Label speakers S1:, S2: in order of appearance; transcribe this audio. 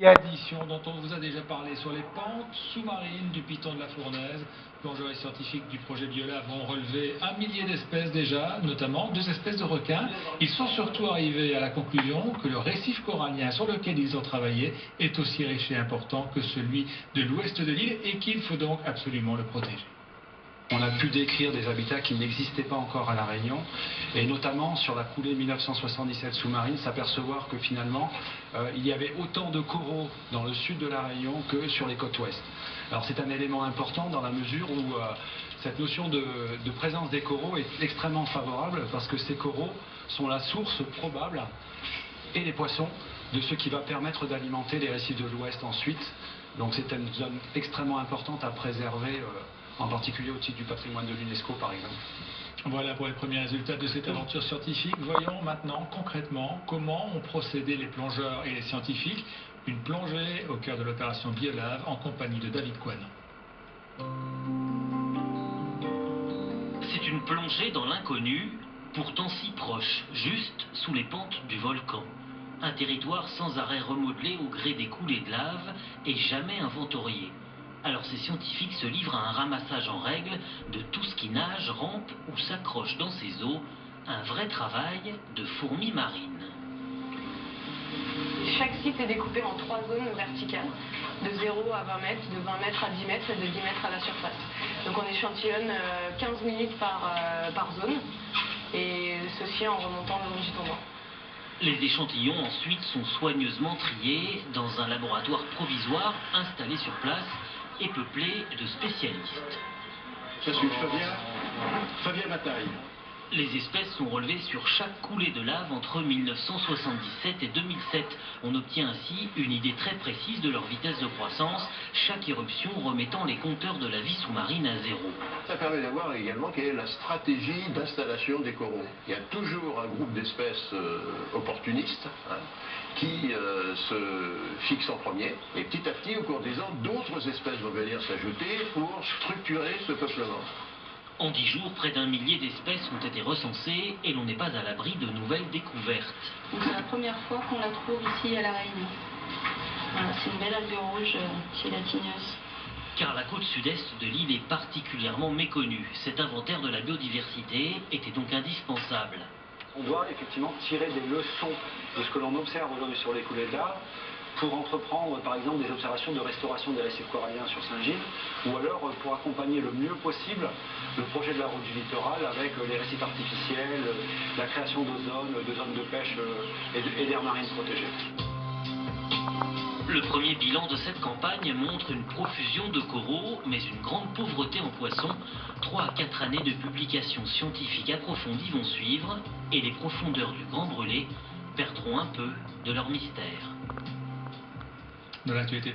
S1: Et addition dont on vous a déjà parlé sur les pentes sous-marines du Piton de la Fournaise. Plongeurs et scientifiques du projet Biolab ont relevé 1 millier d'espèces déjà, notamment 2 espèces de requins. Ils sont surtout arrivés à la conclusion que le récif corallien sur lequel ils ont travaillé est aussi riche et important que celui de l'ouest de l'île et qu'il faut donc absolument le protéger.
S2: On a pu décrire des habitats qui n'existaient pas encore à La Réunion, et notamment sur la coulée 1977 sous-marine, s'apercevoir que finalement il y avait autant de coraux dans le sud de La Réunion que sur les côtes ouest. Alors c'est un élément important dans la mesure où cette notion de présence des coraux est extrêmement favorable, parce que ces coraux sont la source probable, et les poissons, de ce qui va permettre d'alimenter les récifs de l'ouest ensuite. Donc c'est une zone extrêmement importante à préserver, en particulier au titre du patrimoine de l'UNESCO par exemple.
S1: Voilà pour les premiers résultats de cette aventure scientifique. Voyons maintenant concrètement comment ont procédé les plongeurs et les scientifiques. Une plongée au cœur de l'opération Biolab en compagnie de David Coine.
S3: C'est une plongée dans l'inconnu, pourtant si proche, juste sous les pentes du volcan. Un territoire sans arrêt remodelé au gré des coulées de lave et jamais inventorié. Alors ces scientifiques se livrent à un ramassage en règle de tout ce qui nage, rampe ou s'accroche dans ces eaux. Un vrai travail de fourmis marines.
S4: Chaque site est découpé en 3 zones verticales, de 0 à 20 mètres, de 20 mètres à 10 mètres et de 10 mètres à la surface. Donc on échantillonne 15 minutes par zone, et ceci en remontant le long du tournoi.
S3: Les échantillons ensuite sont soigneusement triés dans un laboratoire provisoire installé sur place et peuplé de spécialistes.
S5: Je suis Fabien Mataille.
S3: Les espèces sont relevées sur chaque coulée de lave entre 1977 et 2007. On obtient ainsi une idée très précise de leur vitesse de croissance, chaque éruption remettant les compteurs de la vie sous-marine à zéro.
S5: Ça permet d'avoir également quelle est la stratégie d'installation des coraux. Il y a toujours un groupe d'espèces opportunistes qui se fixent en premier, et petit à petit, au cours des ans, d'autres espèces vont venir s'ajouter pour structurer ce peuplement.
S3: En 10 jours, près d'1 millier d'espèces ont été recensées et l'on n'est pas à l'abri de nouvelles découvertes.
S6: C'est la première fois qu'on la trouve ici à La Réunion. Voilà, c'est une belle algue rouge chez la tigneuse.
S3: Car la côte sud-est de l'île est particulièrement méconnue. Cet inventaire de la biodiversité était donc indispensable.
S2: On doit effectivement tirer des leçons de ce que l'on observe aujourd'hui sur les coulées de lave, pour entreprendre par exemple des observations de restauration des récifs coralliens sur Saint-Gilles, ou alors pour accompagner le mieux possible le projet de la route du littoral avec les récifs artificiels, la création de zones de pêche et d'aires marines protégées.
S3: Le premier bilan de cette campagne montre une profusion de coraux, mais une grande pauvreté en poissons. 3 à 4 années de publications scientifiques approfondies vont suivre, et les profondeurs du Grand Brûlé perdront un peu de leur mystère.
S1: De l'actualité.